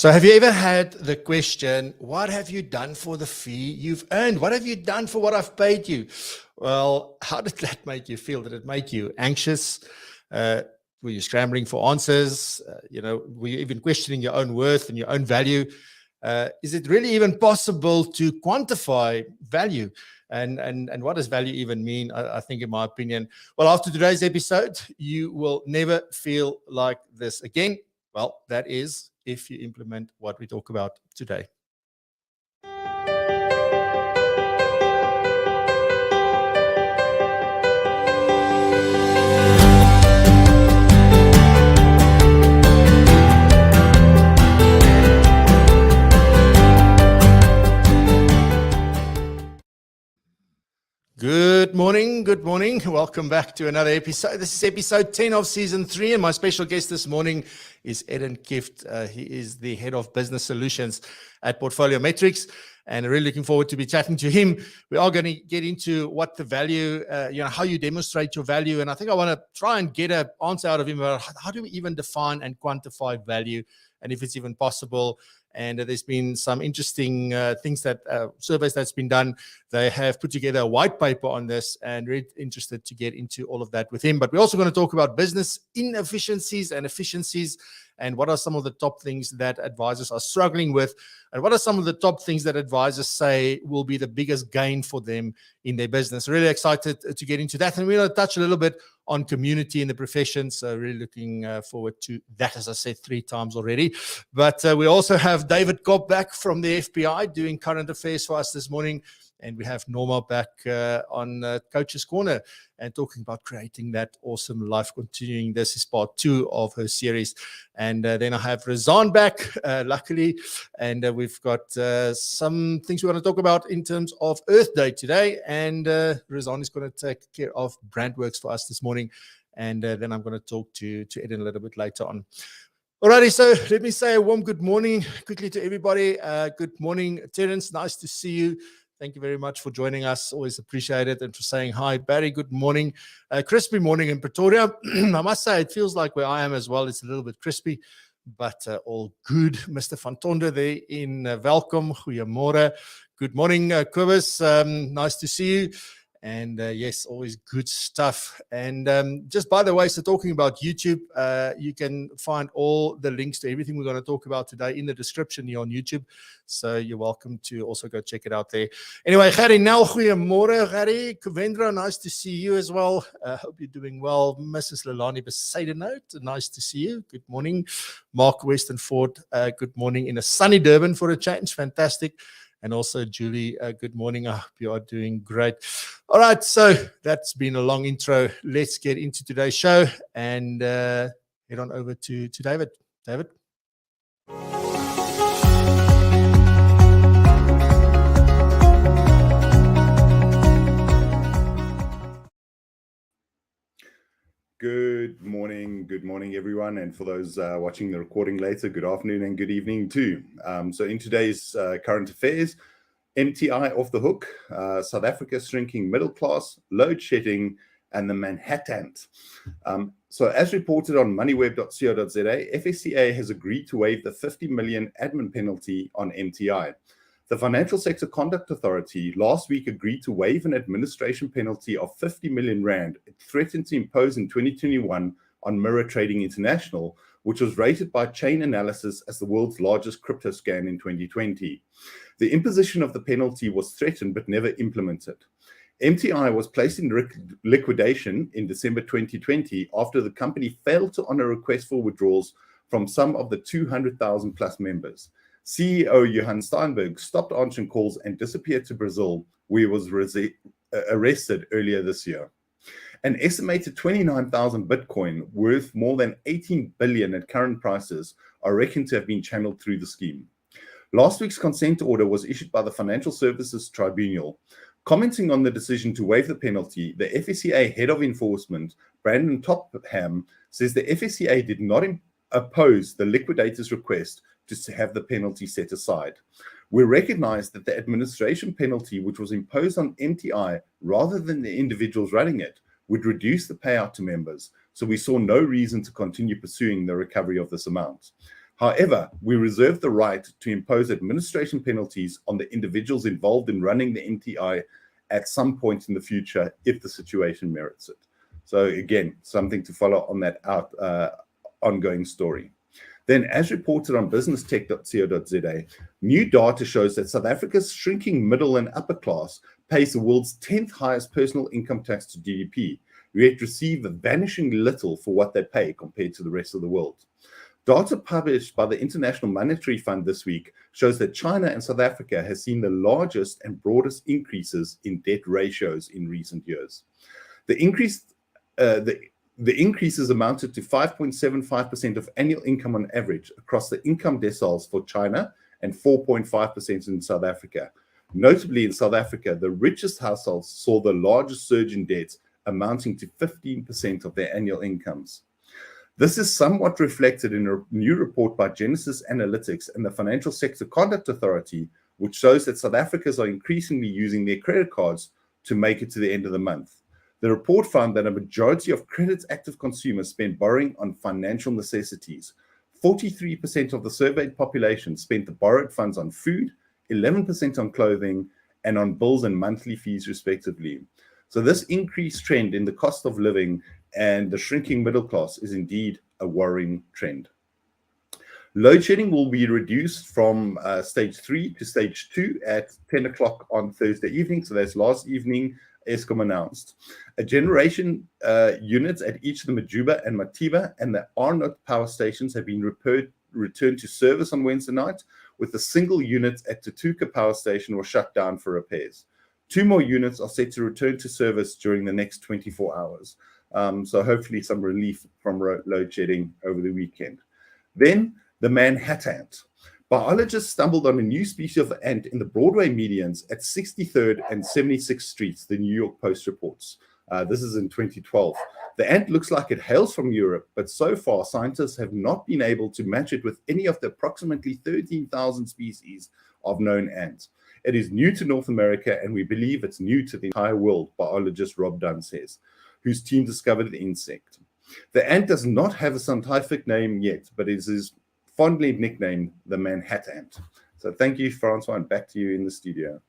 So have you ever had the question, what have you done for the fee you've earned? What have you done for what I've paid you? Well, how did that make you feel? Did it make you anxious? Were you scrambling for answers? Were you even questioning your own worth and your own value? Is it really even possible to quantify value? And what does value even mean? I think, in my opinion, well, after today's episode, you will never feel like this again. Well, that is if you implement what we talk about today. Good morning. Welcome back to another episode. This is episode 10 of season 3, and my special guest this morning is Edden Kift. He is the head of business solutions at Portfoliometrix, and really looking forward to be chatting to him. We are going to get into what the value, how you demonstrate your value, and I think I want to try and get an answer out of him about how do we even define and quantify value, and if it's even possible. And there's been some interesting things that surveys that's been done. They have put together a white paper on this, and really interested to get into all of that with him. But we're also going to talk about business inefficiencies and efficiencies, and what are some of the top things that advisors are struggling with, and what are some of the top things that advisors say will be the biggest gain for them in their business. Really excited to get into that, and we're going to touch a little bit on community in the profession. So really looking forward to that, as I said 3 times already. But we also have David Kopp back from the FPI doing current affairs for us this morning. And we have Norma back on Coach's Corner and talking about creating that awesome life, continuing. This is part 2 of her series. And then I have Razan back, luckily. And we've got some things we want to talk about in terms of Earth Day today. And Razan is going to take care of Brandworks for us this morning. And then I'm going to talk to Edden a little bit later on. Alrighty, so let me say a warm good morning quickly to everybody. Good morning, Terence. Nice to see you. Thank you very much for joining us. Always appreciate it. And for saying hi. Barry, good morning. Crispy morning in Pretoria. I must say, it feels like where I am as well. It's a little bit crispy, but all good. Mr. Van Tonder there in Welkom. Goeiemorgen. Good morning, Kobus. Nice to see you. And yes, always good stuff. And just by the way, so talking about YouTube, you can find all the links to everything we're going to talk about today in the description here on YouTube. So you're welcome to also go check it out there. Anyway, Gary, now goeiemorgen, Gary. Kuvendra, nice to see you as well. Hope you're doing well. Mrs. Lelani Besaidenout, nice to see you. Good morning. Mark Westonford, good morning in a sunny Durban for a change. Fantastic. And also, Julie, good morning. I hope you are doing great. All right, so that's been a long intro. Let's get into today's show and head on over to David. David? Good morning, everyone. And for those watching the recording later, good afternoon and good evening too. So in today's current affairs, MTI off the hook, South Africa shrinking middle class, load shedding, and the Manhattan. So as reported on moneyweb.co.za, FSCA has agreed to waive the 50 million admin penalty on MTI. The Financial Sector Conduct Authority last week agreed to waive an administration penalty of 50 million rand it threatened to impose in 2021 on Mirror Trading International, which was rated by Chain Analysis as the world's largest crypto scam in 2020. The imposition of the penalty was threatened but never implemented. MTI was placed in liquidation in December 2020 after the company failed to honor requests for withdrawals from some of the 200,000 plus members. CEO Johan Steinberg stopped answering calls and disappeared to Brazil, where he was arrested earlier this year. An estimated 29,000 Bitcoin, worth more than 18 billion at current prices, are reckoned to have been channeled through the scheme. Last week's consent order was issued by the Financial Services Tribunal. Commenting on the decision to waive the penalty, the FSCA head of enforcement, Brandon Topham, says the FSCA did not oppose the liquidator's request to have the penalty set aside. We recognize that the administration penalty, which was imposed on MTI rather than the individuals running it, would reduce the payout to members, so we saw no reason to continue pursuing the recovery of this amount. However, we reserve the right to impose administration penalties on the individuals involved in running the MTI at some point in the future if the situation merits it. So again, something to follow on that ongoing story. Then, as reported on businesstech.co.za, new data shows that South Africa's shrinking middle and upper class pays the world's 10th highest personal income tax to GDP, yet receive vanishingly little for what they pay compared to the rest of the world. Data published by the International Monetary Fund this week shows that China and South Africa has seen the largest and broadest increases in debt ratios in recent years. The increases amounted to 5.75% of annual income on average across the income deciles for China and 4.5% in South Africa. Notably, in South Africa, the richest households saw the largest surge in debt, amounting to 15% of their annual incomes. This is somewhat reflected in a new report by Genesis Analytics and the Financial Sector Conduct Authority, which shows that South Africans are increasingly using their credit cards to make it to the end of the month. The report found that a majority of credit-active consumers spend borrowing on financial necessities. 43% of the surveyed population spent the borrowed funds on food, 11% on clothing, and on bills and monthly fees, respectively. So this increased trend in the cost of living and the shrinking middle class is indeed a worrying trend. Load shedding will be reduced from stage 3 to stage 2 at 10 o'clock on Thursday evening. So that's last evening, Eskom announced. A generation units at each of the Majuba and Matiba and the Arnott power stations have been returned to service on Wednesday night, with a single unit at Tutuka power station was shut down for repairs. 2 more units are set to return to service during the next 24 hours. So hopefully some relief from load shedding over the weekend. Then the Manhattan ant. Biologists stumbled on a new species of ant in the Broadway medians at 63rd and 76th Streets, the New York Post reports. This is in 2012. The ant looks like it hails from Europe, but so far scientists have not been able to match it with any of the approximately 13,000 species of known ants. It is new to North America, and we believe it's new to the entire world, biologist Rob Dunn says, whose team discovered the insect. The ant does not have a scientific name yet, but it is fondly nicknamed the Manhattan ant. So thank you, Francois, and back to you in the studio.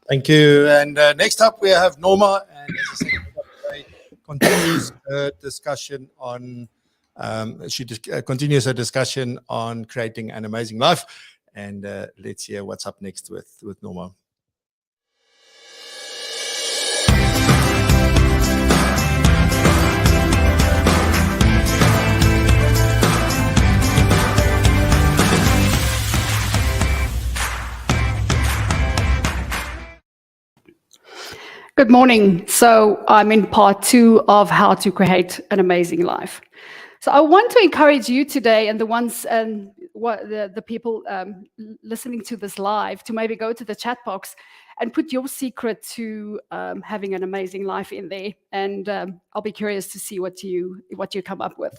Thank you. And next up, we have Norma, and as I said, continues her discussion on continues her discussion on creating an amazing life. And let's hear what's up next with Norma. Good morning. So I'm in part 2 of how to create an amazing life. So I want to encourage you today and the ones and the people listening to this live to maybe go to the chat box and put your secret to having an amazing life in there. And I'll be curious to see what you come up with.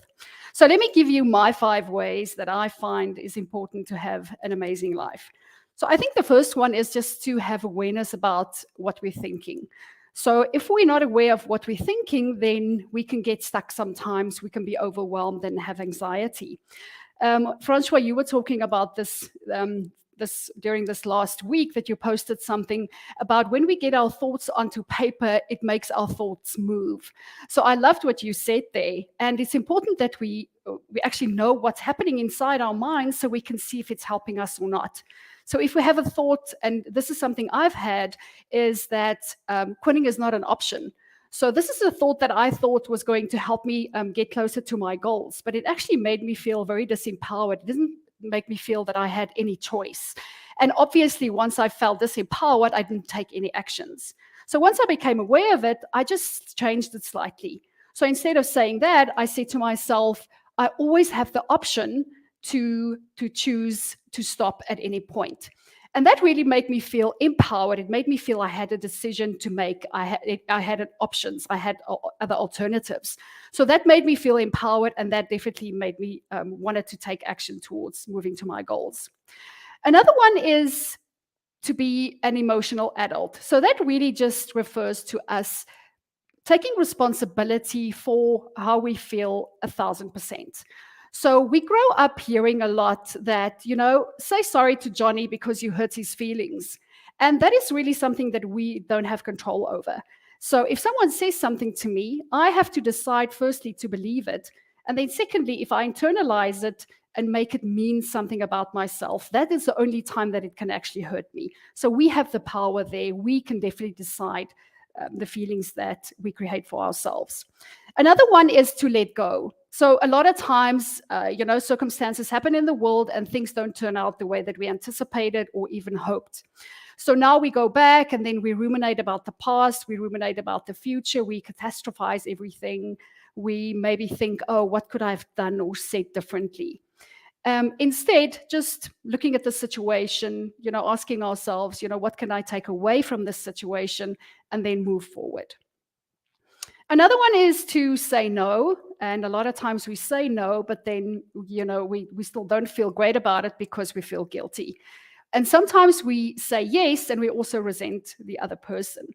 So let me give you my 5 ways that I find is important to have an amazing life. So I think the first one is just to have awareness about what we're thinking. So if we're not aware of what we're thinking, then we can get stuck sometimes. We can be overwhelmed and have anxiety. Francois, you were talking about this during this last week that you posted something about when we get our thoughts onto paper, it makes our thoughts move. So I loved what you said there. And it's important that we actually know what's happening inside our minds so we can see if it's helping us or not. So if we have a thought, and this is something I've had, is that quitting is not an option. So this is a thought that I thought was going to help me get closer to my goals, but it actually made me feel very disempowered. It didn't make me feel that I had any choice. And obviously, once I felt disempowered, I didn't take any actions. So once I became aware of it, I just changed it slightly. So instead of saying that, I said to myself, I always have the option to choose to stop at any point. And that really made me feel empowered. It made me feel I had a decision to make. I had options. I had other alternatives. So that made me feel empowered, and that definitely made me wanted to take action towards moving to my goals. Another one is to be an emotional adult. So that really just refers to us taking responsibility for how we feel 1,000%. So we grow up hearing a lot that, say sorry to Johnny because you hurt his feelings. And that is really something that we don't have control over. So if someone says something to me, I have to decide firstly to believe it. And then secondly, if I internalize it and make it mean something about myself, that is the only time that it can actually hurt me. So we have the power there. We can definitely decide the feelings that we create for ourselves. Another one is to let go. So a lot of times, circumstances happen in the world and things don't turn out the way that we anticipated or even hoped. So now we go back and then we ruminate about the past, we ruminate about the future, we catastrophize everything. We maybe think, oh, what could I have done or said differently? Instead, just looking at the situation, asking ourselves, what can I take away from this situation, and then move forward. Another one is to say no. And a lot of times we say no, but then, we still don't feel great about it because we feel guilty. And sometimes we say yes, and we also resent the other person.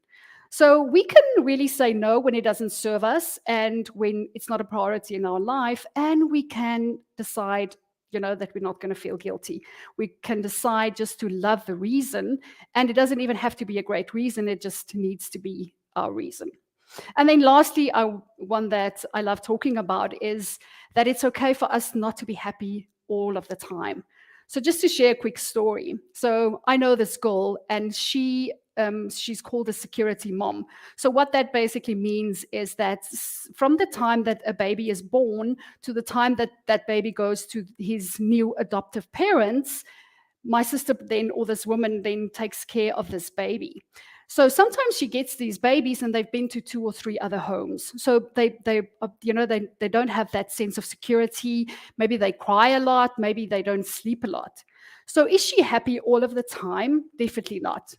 So we can really say no when it doesn't serve us and when it's not a priority in our life. And we can decide that we're not going to feel guilty. We can decide just to love the reason, and it doesn't even have to be a great reason. It just needs to be our reason. And then lastly, one that I love talking about is that it's okay for us not to be happy all of the time. So just to share a quick story. So I know this girl, and she's called a security mom. So what that basically means is that from the time that a baby is born to the time that that baby goes to his new adoptive parents, my sister then, or this woman then, takes care of this baby. So sometimes she gets these babies and they've been to 2 or 3 other homes. So they don't have that sense of security. Maybe they cry a lot. Maybe they don't sleep a lot. So is she happy all of the time? Definitely not.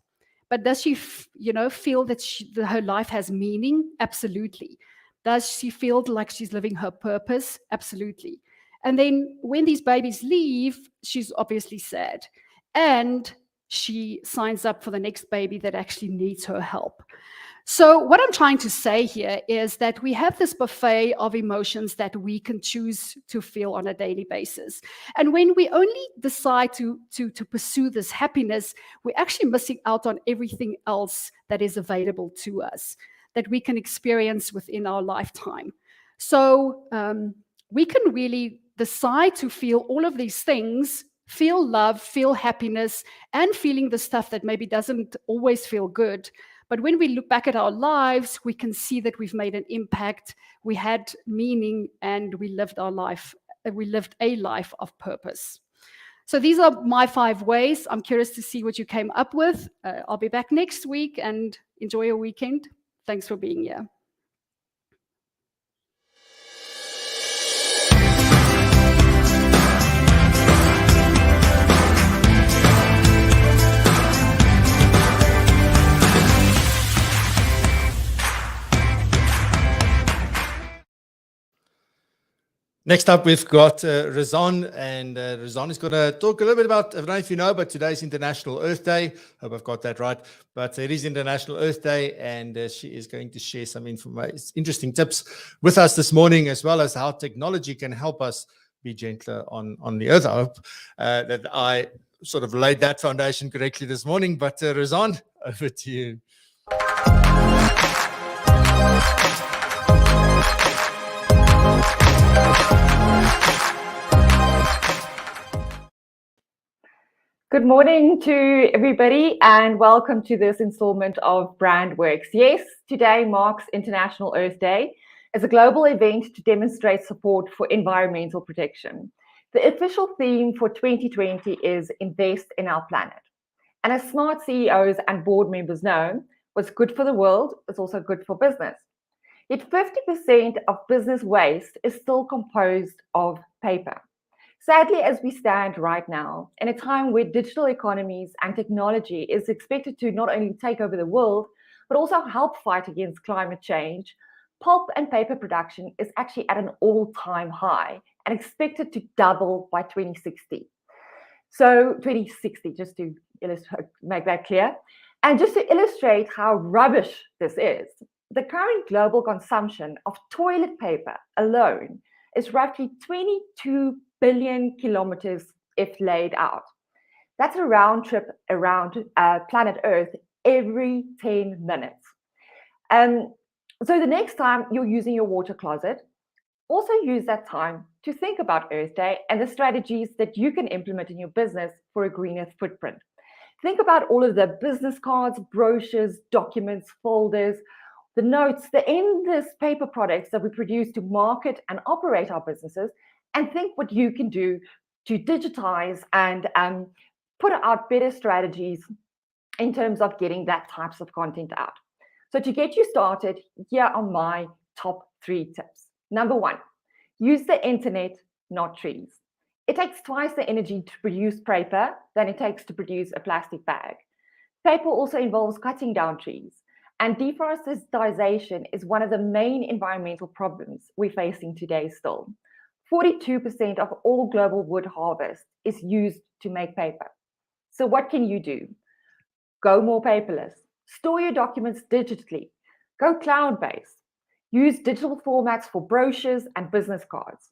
But does she, feel that her life has meaning? Absolutely. Does she feel like she's living her purpose? Absolutely. And then when these babies leave, she's obviously sad. And she signs up for the next baby that actually needs her help. So what I'm trying to say here is that we have this buffet of emotions that we can choose to feel on a daily basis. And when we only decide to pursue this happiness, we're actually missing out on everything else that is available to us, that we can experience within our lifetime. So we can really decide to feel all of these things, feel love, feel happiness, and feeling the stuff that maybe doesn't always feel good. But when we look back at our lives, we can see that we've made an impact, we had meaning, and we lived a life of purpose. So these are my 5 ways. I'm curious to see what you came up with. I'll be back next week, and enjoy your weekend. Thanks for being here. Next up, we've got Razan, and Razan is going to talk a little bit about, I don't know if you know, but today's International Earth Day. Hope I've got that right. But it is International Earth Day, and she is going to share some interesting tips with us this morning, as well as how technology can help us be gentler on the earth. I hope that I sort of laid that foundation correctly this morning. But Razan, over to you. Good morning to everybody, and welcome to this installment of BrandWorks. Yes, today marks International Earth Day as a global event to demonstrate support for environmental protection. The official theme for 2020 is Invest in Our Planet. And as smart CEOs and board members know, what's good for the world is also good for business. Yet 50% of business waste is still composed of paper. Sadly, as we stand right now, in a time where digital economies and technology is expected to not only take over the world, but also help fight against climate change, pulp and paper production is actually at an all-time high and expected to double by 2060. So 2060, just to make that clear. And just to illustrate how rubbish this is, the current global consumption of toilet paper alone is roughly 22 billion kilometers if laid out. That's a round trip around planet Earth every 10 minutes. So the next time you're using your water closet, also use that time to think about Earth Day and the strategies that you can implement in your business for a greener footprint. Think about all of the business cards, brochures, documents, folders, the notes, the endless paper products that we produce to market and operate our businesses, and think what you can do to digitize and put out better strategies in terms of getting that types of content out. So to get you started, here are my top 3 tips. Number 1, use the internet, not trees. It takes twice the energy to produce paper than it takes to produce a plastic bag. Paper also involves cutting down trees, and deforestation is one of the main environmental problems we're facing today still. 42% of all global wood harvest is used to make paper. So what can you do? Go more paperless. Store your documents digitally. Go cloud-based. Use digital formats for brochures and business cards.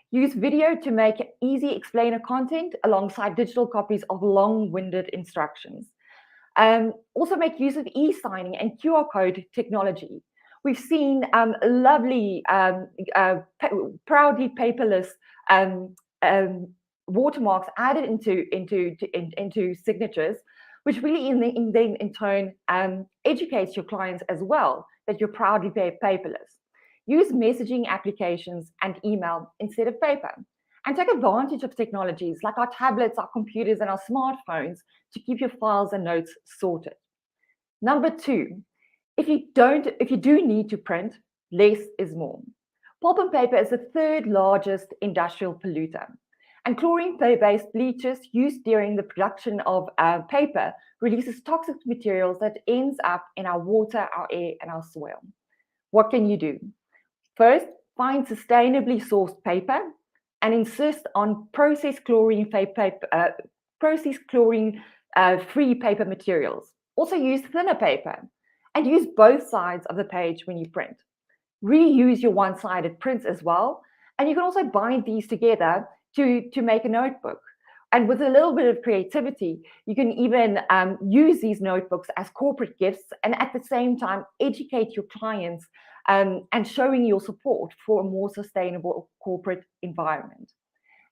Use video to make easy explainer content alongside digital copies of long-winded instructions. Also make use of e-signing and QR code technology. We've seen lovely, proudly paperless watermarks added into signatures, which really in turn educates your clients as well that you're proudly paperless. Use messaging applications and email instead of paper, and take advantage of technologies like our tablets, our computers, and our smartphones to keep your files and notes sorted. Number 2, if you do need to print, less is more. Pulp and paper is the 3rd largest industrial polluter, and chlorine-based bleaches used during the production of paper releases toxic materials that ends up in our water, our air, and our soil. What can you do? First, find sustainably sourced paper and insist on processed chlorine-free paper materials. Also use thinner paper and use both sides of the page when you print. Reuse your one-sided prints as well, and you can also bind these together to make a notebook. And with a little bit of creativity, you can even use these notebooks as corporate gifts, and at the same time educate your clients and showing your support for a more sustainable corporate environment.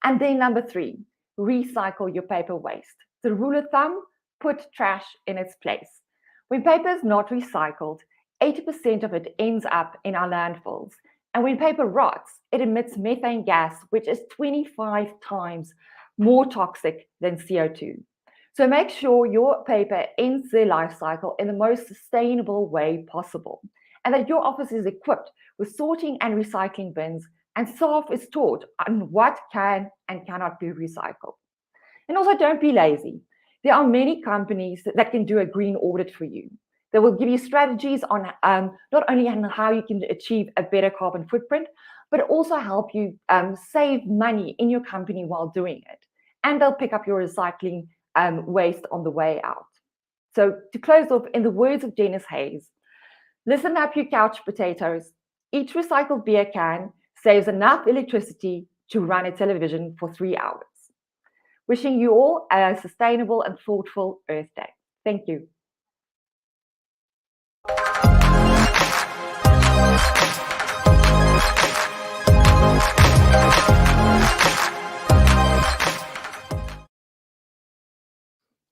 And then number 3, recycle your paper waste. The rule of thumb, put trash in its place. When paper is not recycled, 80% of it ends up in our landfills. And when paper rots, it emits methane gas, which is 25 times more toxic than CO2. So make sure your paper ends their life cycle in the most sustainable way possible, and that your office is equipped with sorting and recycling bins, and staff is taught on what can and cannot be recycled. And also, don't be lazy. There are many companies that can do a green audit for you. They will give you strategies on not only on how you can achieve a better carbon footprint, but also help you save money in your company while doing it. And they'll pick up your recycling waste on the way out. So to close off, in the words of Janice Hayes, listen up, you couch potatoes. Each recycled beer can saves enough electricity to run a television for 3 hours. Wishing you all a sustainable and thoughtful Earth Day. Thank you.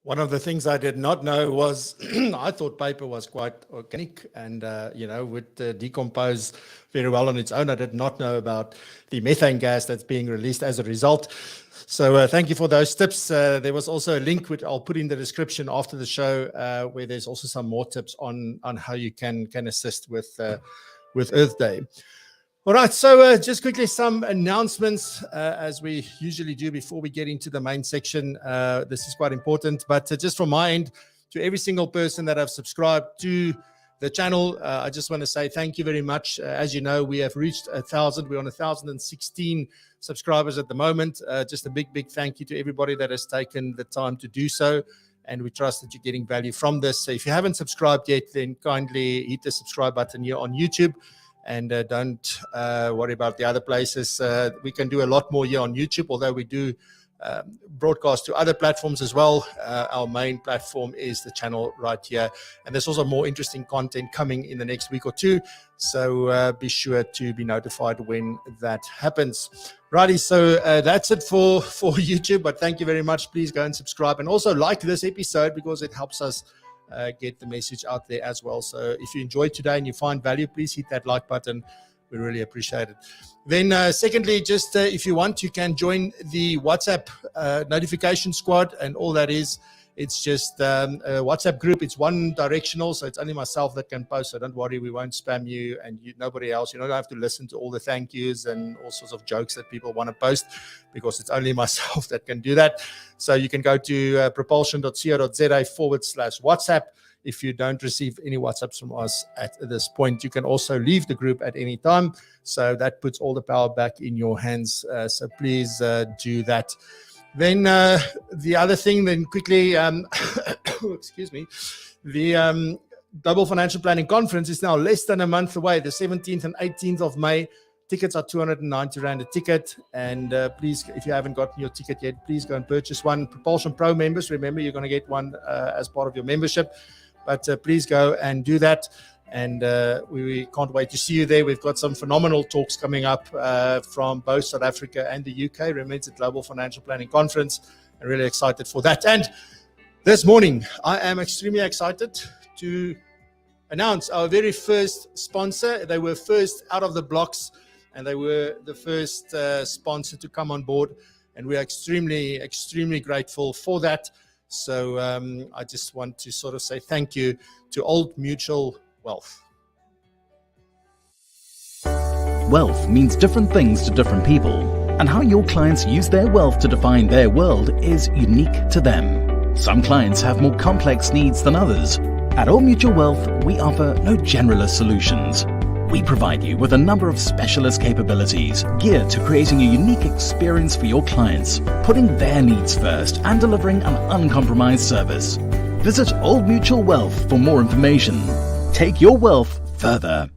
One of the things I did not know was I thought paper was quite organic and, would decompose very well on its own. I did not know about the methane gas that's being released as a result. So thank you for those tips. There was also a link which I'll put in the description after the show where there's also some more tips on how you can assist with Earth Day. All right, so just quickly some announcements as we usually do before we get into the main section. This is quite important, but just from my end, to every single person that have subscribed to the channel. I just want to say thank you very much. As you know, we have reached 1,000. We're on 1,016 subscribers at the moment. Just a big thank you to everybody that has taken the time to do so. And we trust that you're getting value from this. So if you haven't subscribed yet, then kindly hit the subscribe button here on YouTube. And don't worry about the other places. We can do a lot more here on YouTube, although we do broadcast to other platforms as well. Our main platform is the channel right here. And there's also more interesting content coming in the next week or two. So be sure to be notified when that happens. Righty, so that's it for YouTube. But thank you very much. Please go and subscribe. And also like this episode because it helps us get the message out there as well. So if you enjoyed today and you find value, please hit that like button. We really appreciate it. Then secondly, just if you want, you can join the WhatsApp notification squad. And all that is, it's just a WhatsApp group. It's one directional, so it's only myself that can post. So don't worry, we won't spam you and nobody else. You don't have to listen to all the thank yous and all sorts of jokes that people want to post because it's only myself that can do that. So you can go to propulsion.co.za/WhatsApp. If you don't receive any WhatsApps from us at this point, you can also leave the group at any time. So that puts all the power back in your hands. So please do that. Then the other thing, then quickly, excuse me, the Global Financial Planning Conference is now less than a month away, the 17th and 18th of May. Tickets are 290 Rand a ticket. And please, if you haven't gotten your ticket yet, please go and purchase one. Propulsion Pro members, remember, you're going to get one as part of your membership. But please go and do that. And we can't wait to see you there. We've got some phenomenal talks coming up from both South Africa and the UK. Remember, it's a Global Financial Planning Conference. I'm really excited for that. And this morning, I am extremely excited to announce our very first sponsor. They were first out of the blocks, and they were the first sponsor to come on board. And we are extremely grateful for that. So I just want to sort of say thank you to Old Mutual Wealth. Wealth means different things to different people, and how your clients use their wealth to define their world is unique to them. Some clients have more complex needs than others. At Old Mutual Wealth, we offer no generalist solutions. We provide you with a number of specialist capabilities geared to creating a unique experience for your clients, putting their needs first and delivering an uncompromised service. Visit Old Mutual Wealth for more information. Take your wealth further.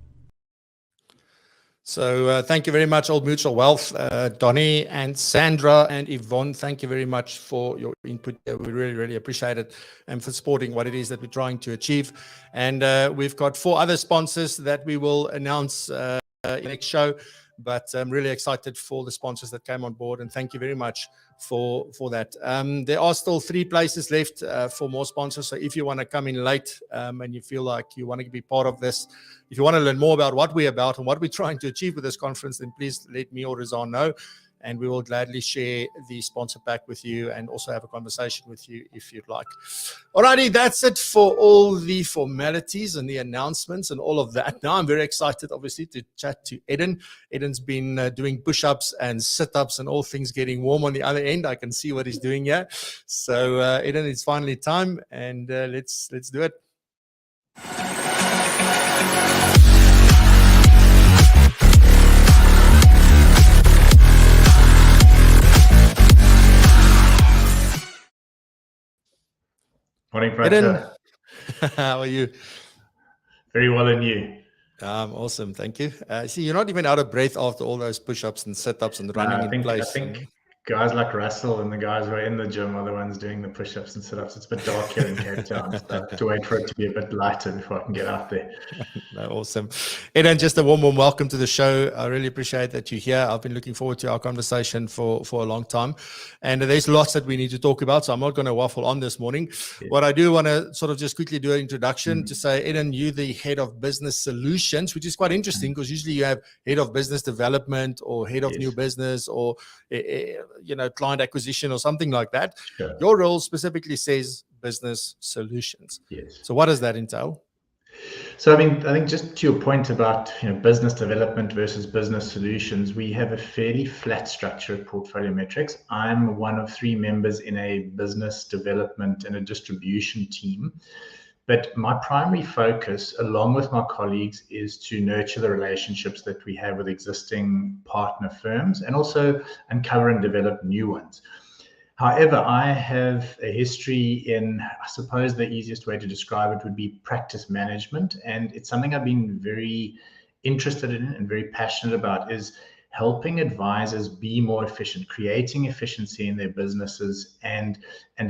So thank you very much, Old Mutual Wealth. Donnie and Sandra and Yvonne, thank you very much for your input. We really appreciate it and for supporting what it is that we're trying to achieve. And we've got 4 other sponsors that we will announce in the next show. But I'm really excited for the sponsors that came on board, and thank you very much for that. There are still 3 places left for more sponsors. So if you want to come in late and you feel like you want to be part of this, if you want to learn more about what we're about and what we're trying to achieve with this conference, then please let me or Rizan know, and we will gladly share the sponsor pack with you and also have a conversation with you if you'd like. Alrighty, that's it for all the formalities and the announcements and all of that. Now I'm very excited, obviously, to chat to Edden. Edden's been doing push-ups and sit-ups and all things getting warm on the other end. I can see what he's doing here. So Edden, it's finally time, and let's do it. Morning, Francois. How are you? Very well, and you? Awesome, thank you. See, you're not even out of breath after all those push-ups and sit-ups and running in place. I think guys like Russell and the guys who are in the gym are the ones doing the push-ups and sit-ups. It's a bit dark here in Cape Town, so I have to wait for it to be a bit lighter before I can get out there. No, awesome. Edden, just a warm welcome to the show. I really appreciate that you're here. I've been looking forward to our conversation for a long time. And there's lots that we need to talk about, so I'm not going to waffle on this morning. Yeah. What I do want to sort of just quickly do an introduction to say, Edden, you're the head of business solutions, which is quite interesting because usually you have head of business development or head of new business or client acquisition or something like that. Sure. Your role specifically says business solutions. Yes. So what does that entail? So, I think just to your point about business development versus business solutions, we have a fairly flat structure at Portfoliometrix. I'm one of 3 members in a business development and a distribution team. But my primary focus, along with my colleagues, is to nurture the relationships that we have with existing partner firms and also uncover and develop new ones. However, I have a history in, I suppose the easiest way to describe it would be practice management. And it's something I've been very interested in and very passionate about, is helping advisors be more efficient, creating efficiency in their businesses and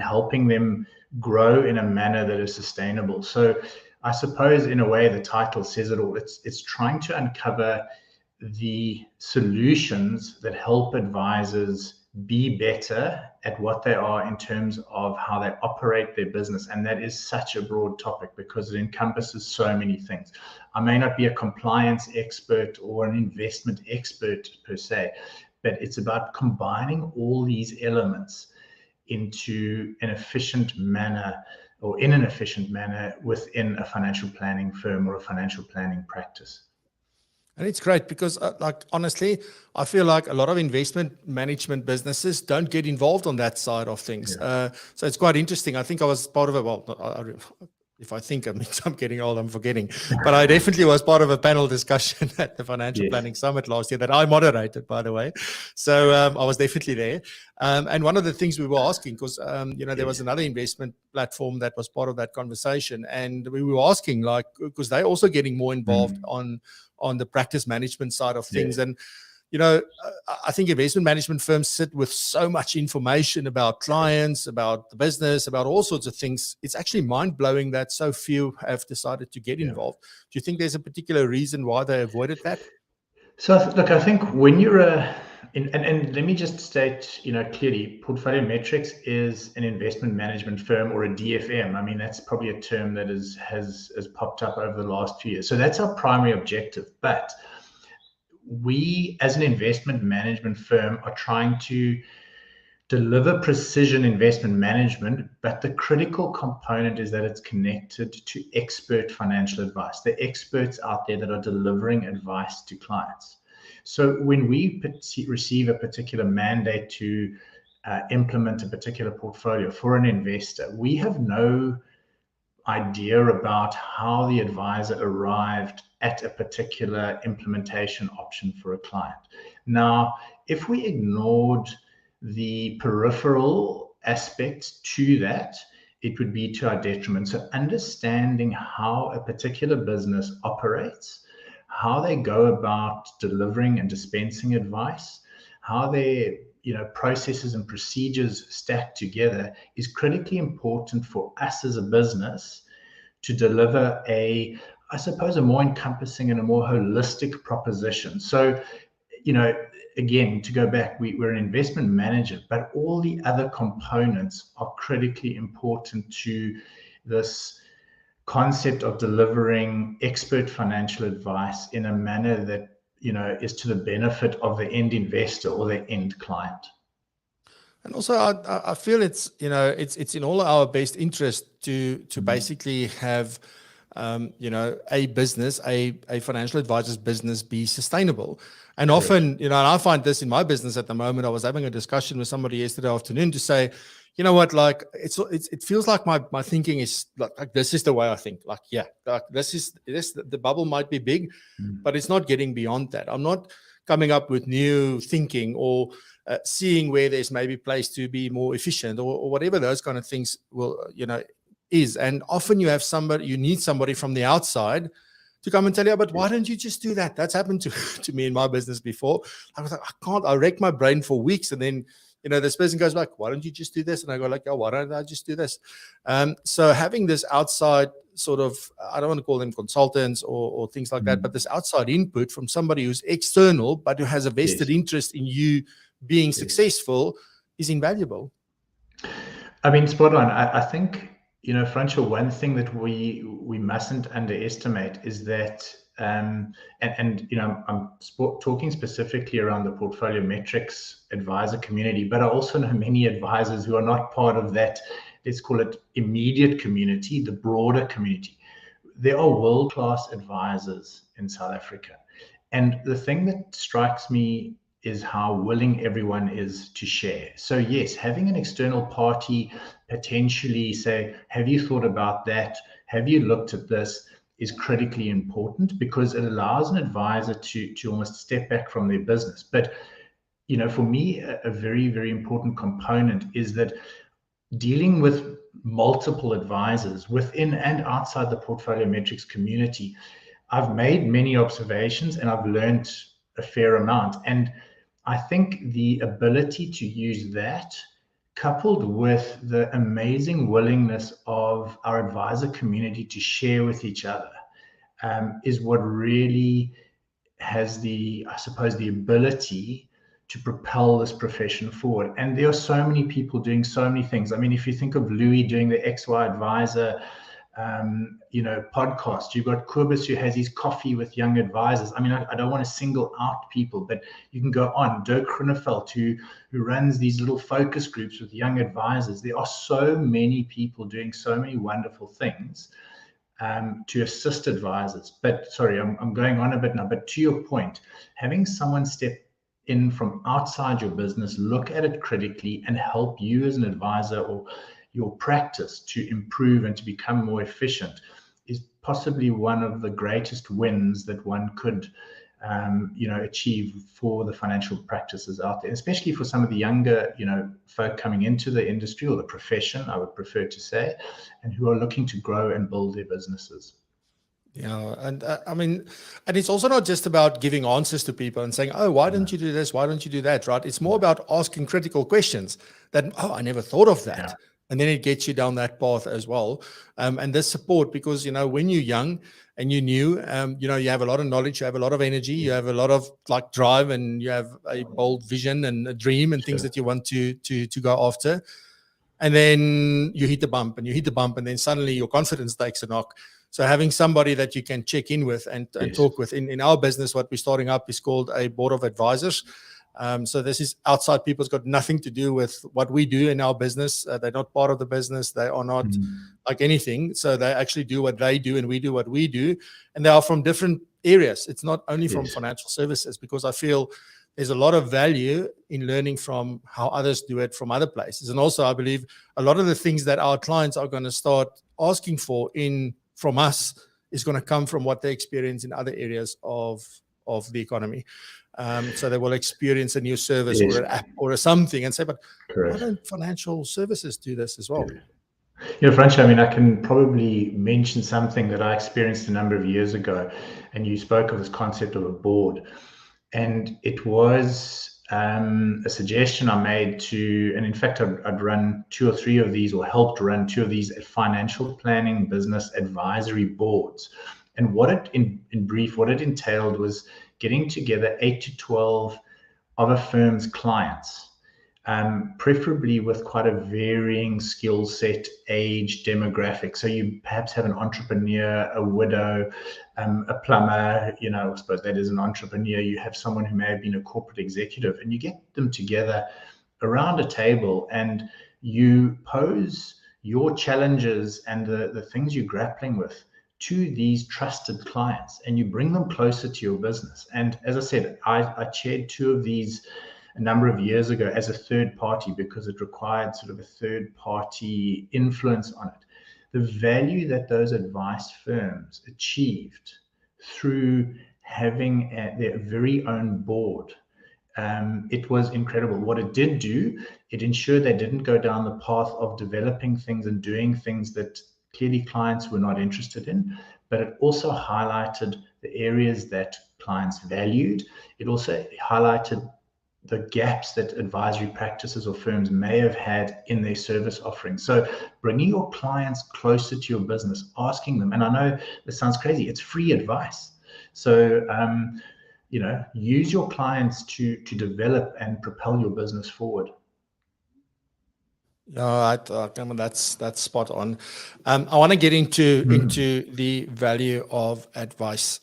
helping them grow in a manner that is sustainable. So I suppose in a way the title says it all. It's trying to uncover the solutions that help advisors be better at what they are in terms of how they operate their business. And that is such a broad topic because it encompasses so many things. I may not be a compliance expert or an investment expert per se, but it's about combining all these elements into an efficient manner or in an efficient manner within a financial planning firm or a financial planning practice. And it's great because, honestly, I feel like a lot of investment management businesses don't get involved on that side of things. Yeah. So it's quite interesting. I think I was part of it. If I think it means I'm getting old, I'm forgetting. But I definitely was part of a panel discussion at the Financial Planning Summit last year that I moderated, by the way. So I was definitely there. And one of the things we were asking, because, there was another investment platform that was part of that conversation. And we were asking, because they're also getting more involved on the practice management side of things. And, I think investment management firms sit with so much information about clients, about the business, about all sorts of things. It's actually mind-blowing that so few have decided to get involved. Do you think there's a particular reason why they avoided that? So, look, I think when you're and let me just state, clearly, Portfoliometrix is an investment management firm or a DFM. I mean, that's probably a term that has popped up over the last few years. So that's our primary objective. But we, as an investment management firm, are trying to deliver precision investment management, but the critical component is that it's connected to expert financial advice. The experts out there that are delivering advice to clients. So when we receive a particular mandate to implement a particular portfolio for an investor, we have no idea about how the advisor arrived at a particular implementation option for a client. Now, if we ignored the peripheral aspects to that, it would be to our detriment. So understanding how a particular business operates, how they go about delivering and dispensing advice, how their processes and procedures stack together is critically important for us as a business to deliver a more encompassing and a more holistic proposition. So, again, to go back, we're an investment manager, but all the other components are critically important to this concept of delivering expert financial advice in a manner that, is to the benefit of the end investor or the end client. And also, I feel it's in all our best interest to basically have, a business, a financial advisor's business be sustainable. And often, and I find this in my business at the moment. I was having a discussion with somebody yesterday afternoon to say, you know what, it feels like my thinking is like this is the way I think. The bubble might be big, but it's not getting beyond that. I'm not coming up with new thinking or seeing where there's maybe place to be more efficient or whatever those kind of things is. And often you need somebody from the outside to come and tell you, but why don't you just do that? That's happened to me in my business before. I was like, I wrecked my brain for weeks. And then, this person goes like, why don't you just do this? And I go like, oh, why don't I just do this? So having this outside sort of, I don't want to call them consultants or things like that, but this outside input from somebody who's external, but who has a vested interest in you being successful is invaluable. I mean, spot on. I think, Francois, one thing that we mustn't underestimate is that, I'm talking specifically around the Portfoliometrix advisor community, but I also know many advisors who are not part of that, let's call it immediate community, the broader community. There are world-class advisors in South Africa. And the thing that strikes me is how willing everyone is to share. So yes, having an external party potentially say, have you thought about that? Have you looked at this? Is critically important, because it allows an advisor to almost step back from their business. But, for me, a very, very important component is that dealing with multiple advisors within and outside the Portfoliometrix community, I've made many observations and I've learned a fair amount. And I think the ability to use that, coupled with the amazing willingness of our advisor community to share with each other, is what really has the ability to propel this profession forward. And there are so many people doing so many things. I mean, if you think of Louis doing the XY Advisor podcast, you've got Kobus who has his coffee with young advisors. I mean, I don't want to single out people, but you can go on. Dirk Groeneveld, who runs these little focus groups with young advisors. There are so many people doing so many wonderful things to assist advisors. But sorry, I'm going on a bit now. But to your point, having someone step in from outside your business, look at it critically, and help you as an advisor or your practice to improve and to become more efficient is possibly one of the greatest wins that one could achieve for the financial practices out there, especially for some of the younger folk coming into the industry or the profession, I would prefer to say, and who are looking to grow and build their businesses. Yeah, and and it's also not just about giving answers to people and saying, oh, why don't you do this? Why don't you do that? Right? It's more about asking critical questions that, oh, I never thought of that. Yeah. And then it gets you down that path as well. And this support, because, when you're young and you're new, you have a lot of knowledge, you have a lot of energy, you have a lot of drive, and you have a bold vision and a dream and things that you want to go after. And then you hit the bump and then suddenly your confidence takes a knock. So having somebody that you can check in with and talk with. In our business, what we're starting up is called a board of advisors. So this is outside people. It's got nothing to do with what we do in our business. They're not part of the business. They are not like anything. So they actually do what they do and we do what we do. And they are from different areas. It's not only from financial services, because I feel there's a lot of value in learning from how others do it from other places. And also, I believe a lot of the things that our clients are going to start asking from us is going to come from what they experience in other areas of the economy. So they will experience a new service or an app or something and say, but why don't financial services do this as well? Francois, I can probably mention something that I experienced a number of years ago, and you spoke of this concept of a board. And it was a suggestion I made and in fact, I'd run 2 or 3 of these, or helped run 2 of these at financial planning business advisory boards. And in brief, what it entailed was getting together 8 to 12 of a firm's clients, preferably with quite a varying skill set, age, demographic. So you perhaps have an entrepreneur, a widow, a plumber, I suppose that is an entrepreneur. You have someone who may have been a corporate executive, and you get them together around a table and you pose your challenges and the things you're grappling with to these trusted clients, and you bring them closer to your business. And as I said, I chaired 2 of these a number of years ago as a third party, because it required sort of a third party influence on it. The value that those advice firms achieved through having their very own board, it was incredible. What it did do, it ensured they didn't go down the path of developing things and doing things that clearly clients were not interested in, but it also highlighted the areas that clients valued. It also highlighted the gaps that advisory practices or firms may have had in their service offerings. So bringing your clients closer to your business, asking them, and I know this sounds crazy, it's free advice. So, use your clients to develop and propel your business forward. That's spot on. I want to get into the value of advice,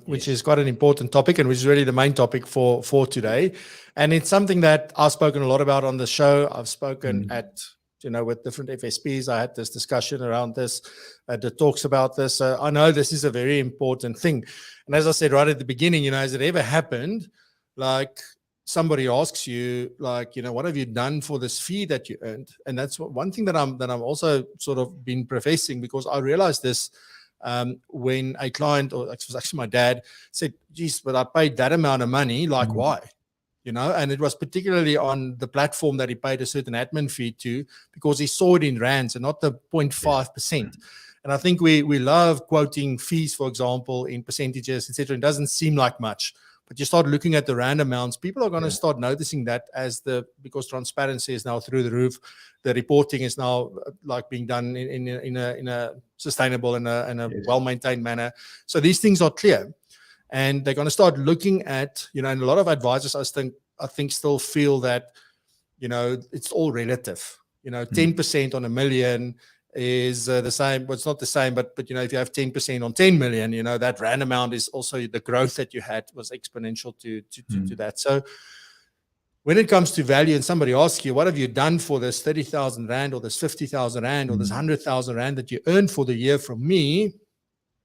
which is quite an important topic, and which is really the main topic for today. And it's something that I've spoken a lot about on the show. I've spoken at with different FSPs. I had this discussion around this that talks about this. I know this is a very important thing. And as I said right at the beginning, has it ever happened, like somebody asks you, like, what have you done for this fee that you earned? And that's one thing that I'm also sort of been professing, because I realized this when a client, or it was actually my dad, said, geez, but I paid that amount of money, like why? And it was particularly on the platform that he paid a certain admin fee to, because he saw it in rands and not the 0.5%. And I think we love quoting fees, for example, in percentages, etc. It doesn't seem like much. But you start looking at the rand amounts, people are going to start noticing that because transparency is now through the roof, the reporting is now like being done in a sustainable and a well-maintained manner. So these things are clear, and they're going to start looking at, and a lot of advisors, I think still feel that, it's all relative. 10% on $1 million is the same. Well, it's not the same, but if you have 10% on 10 million, that rand amount is also the growth that you had was exponential to that. So when it comes to value, and somebody asks you, what have you done for this 30,000 rand or this 50,000 rand or this 100,000 rand that you earned for the year from me?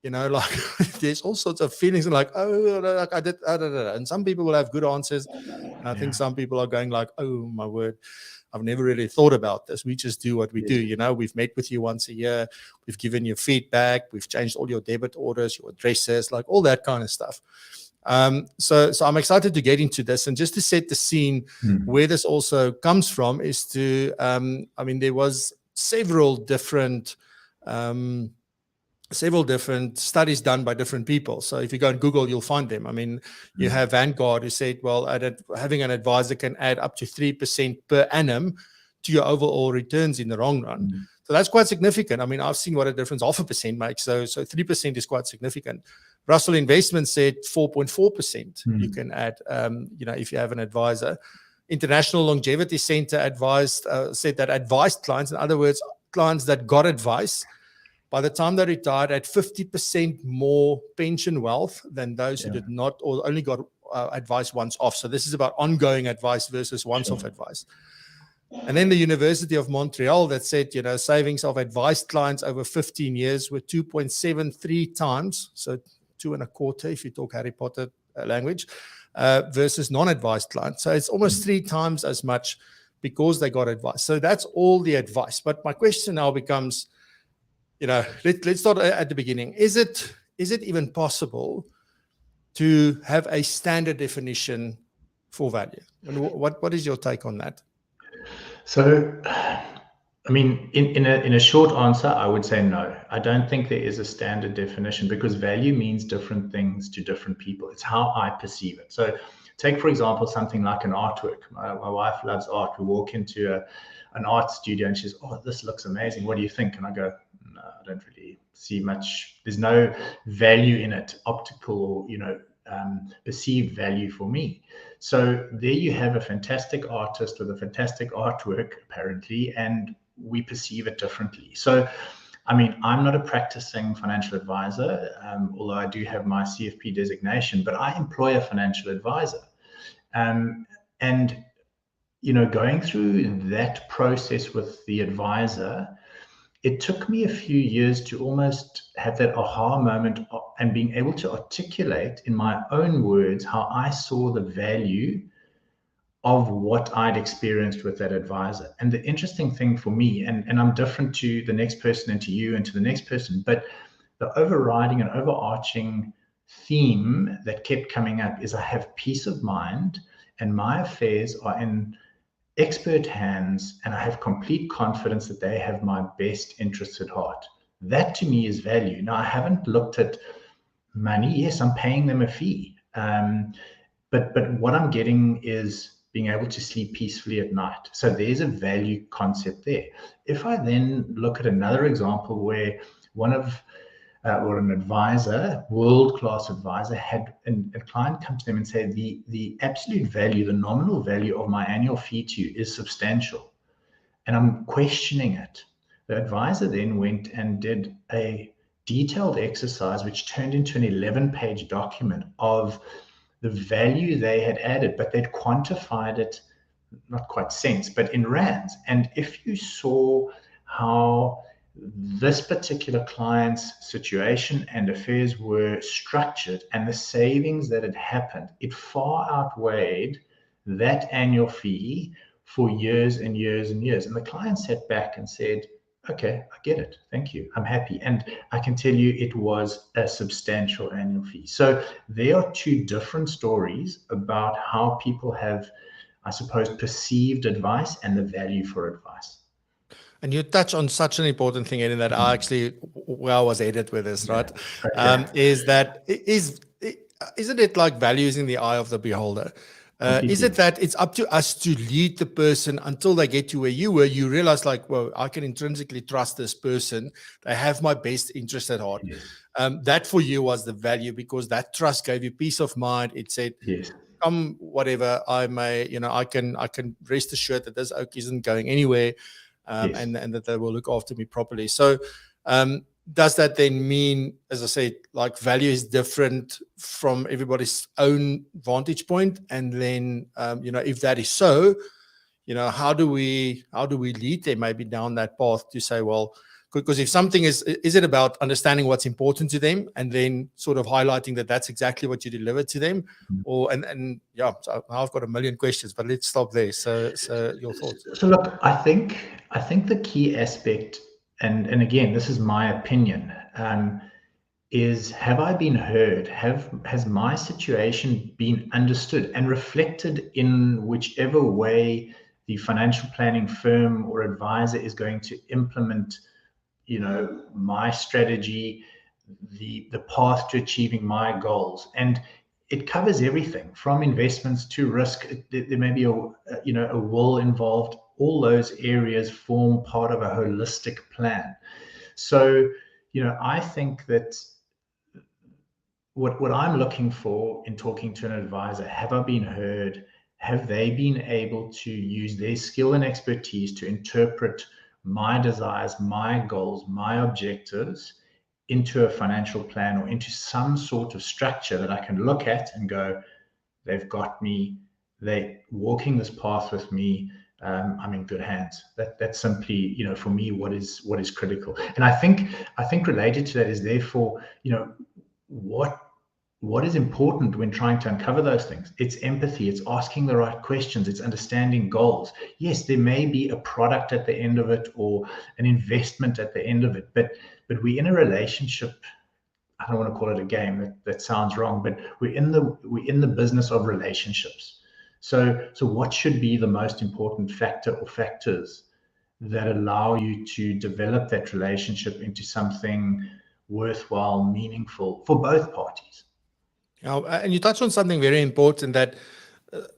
Like there's all sorts of feelings like, oh, like I did, and some people will have good answers. And I think some people are going like, oh my word, I've never really thought about this. We just do what we do. We've met with you once a year. We've given you feedback. We've changed all your debit orders, your addresses, like all that kind of stuff. So I'm excited to get into this, and just to set the scene where this also comes from is to, there was several different studies done by different people. So if you go on Google, you'll find them. You have Vanguard, who said, well, having an advisor can add up to 3% per annum to your overall returns in the long run. So that's quite significant. I've seen what a difference 0.5% makes. So 3% is quite significant. Russell Investments said 4.4% you can add, if you have an advisor. International Longevity Center said that advised clients, in other words, clients that got advice, by the time they retired, had 50% more pension wealth than those who did not, or only got advice once off. So this is about ongoing advice versus once-off advice. And then the University of Montreal that said, savings of advised clients over 15 years were 2.73 times, so 2.25 if you talk Harry Potter language, versus non-advised clients. So it's almost 3 times as much because they got advice. So that's all the advice. But my question now becomes, let's start at the beginning. Is it even possible to have a standard definition for value? And what is your take on that? So, in a short answer, I would say no. I don't think there is a standard definition, because value means different things to different people. It's how I perceive it. So take, for example, something like an artwork. My wife loves art. We walk into an art studio and she says, oh, this looks amazing. What do you think? And I go, no, I don't really see much. There's no value in it, optical or, perceived value for me. So there you have a fantastic artist with a fantastic artwork, apparently, and we perceive it differently. So, I'm not a practicing financial advisor, although I do have my CFP designation, but I employ a financial advisor. And going through that process with the advisor, it took me a few years to almost have that aha moment and being able to articulate in my own words how I saw the value of what I'd experienced with that advisor. And the interesting thing for me, and I'm different to the next person and to you and to the next person, but the overriding and overarching theme that kept coming up is I have peace of mind and my affairs are in expert hands, and I have complete confidence that they have my best interests at heart. That to me is value. Now, I haven't looked at money. Yes, I'm paying them a fee. But what I'm getting is being able to sleep peacefully at night. So there's a value concept there. If I then look at another example where or an advisor, world-class advisor, had a client come to them and say, the absolute value, the nominal value of my annual fee to you is substantial. And I'm questioning it. The advisor then went and did a detailed exercise, which turned into an 11-page document of the value they had added, but they'd quantified it, not quite cents, but in rands. And if you saw how this particular client's situation and affairs were structured and the savings that had happened, it far outweighed that annual fee for years and years and years. And the client sat back and said, okay, I get it. Thank you. I'm happy. And I can tell you it was a substantial annual fee. So there are two different stories about how people have, I suppose, perceived advice and the value for advice. And you touch on such an important thing, Edden, that I actually, where I was headed with this, right? Isn't it like values in the eye of the beholder? Is it that it's up to us to lead the person until they get to where you were? You realize, like, well, I can intrinsically trust this person. They have my best interest at heart. Yes. That for you was the value, because that trust gave you peace of mind. It said, yes, come whatever I may, I can rest assured that this oak isn't going anywhere, Yes. and that they will look after me properly. So does that then mean, as I said, like value is different from everybody's own vantage point? And then, if that is so, how do we lead them maybe down that path to say, well, because if something is it about understanding what's important to them and then sort of highlighting that that's exactly what you deliver to them? Or, so I've got a million questions, but let's stop there. So your thoughts. So look, I think the key aspect, and again, this is my opinion, is, have I been heard? Has my situation been understood and reflected in whichever way the financial planning firm or advisor is going to implement, my strategy, the path to achieving my goals? And it covers everything from investments to risk. There may be a will involved. All those areas form part of a holistic plan. So, I think that what I'm looking for in talking to an advisor, have I been heard? Have they been able to use their skill and expertise to interpret my desires, my goals, my objectives into a financial plan or into some sort of structure that I can look at and go, they've got me, they're walking this path with me, I'm in good hands. That's simply, for me, what is critical. And I think related to that is therefore, what is important when trying to uncover those things? It's empathy, it's asking the right questions, it's understanding goals. Yes, there may be a product at the end of it or an investment at the end of it, but we're in a relationship. I don't want to call it a game, that sounds wrong, but we're in the business of relationships. So what should be the most important factor or factors that allow you to develop that relationship into something worthwhile, meaningful for both parties? And you touched on something very important, that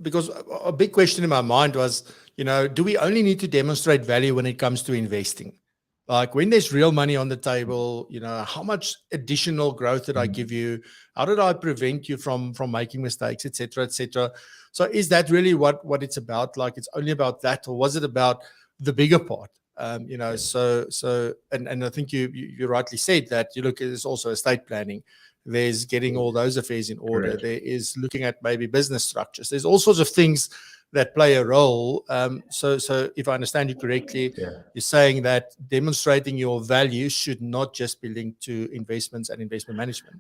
because a big question in my mind was, do we only need to demonstrate value when it comes to investing? Like when there's real money on the table, how much additional growth did I give you? How did I prevent you from making mistakes, et cetera, et cetera? So is that really what it's about? Like it's only about that, or was it about the bigger part? So I think you rightly said that there's also estate planning. There's getting all those affairs in order. Correct. There is looking at maybe business structures. There's all sorts of things that play a role. So if I understand you correctly, you're saying that demonstrating your value should not just be linked to investments and investment management.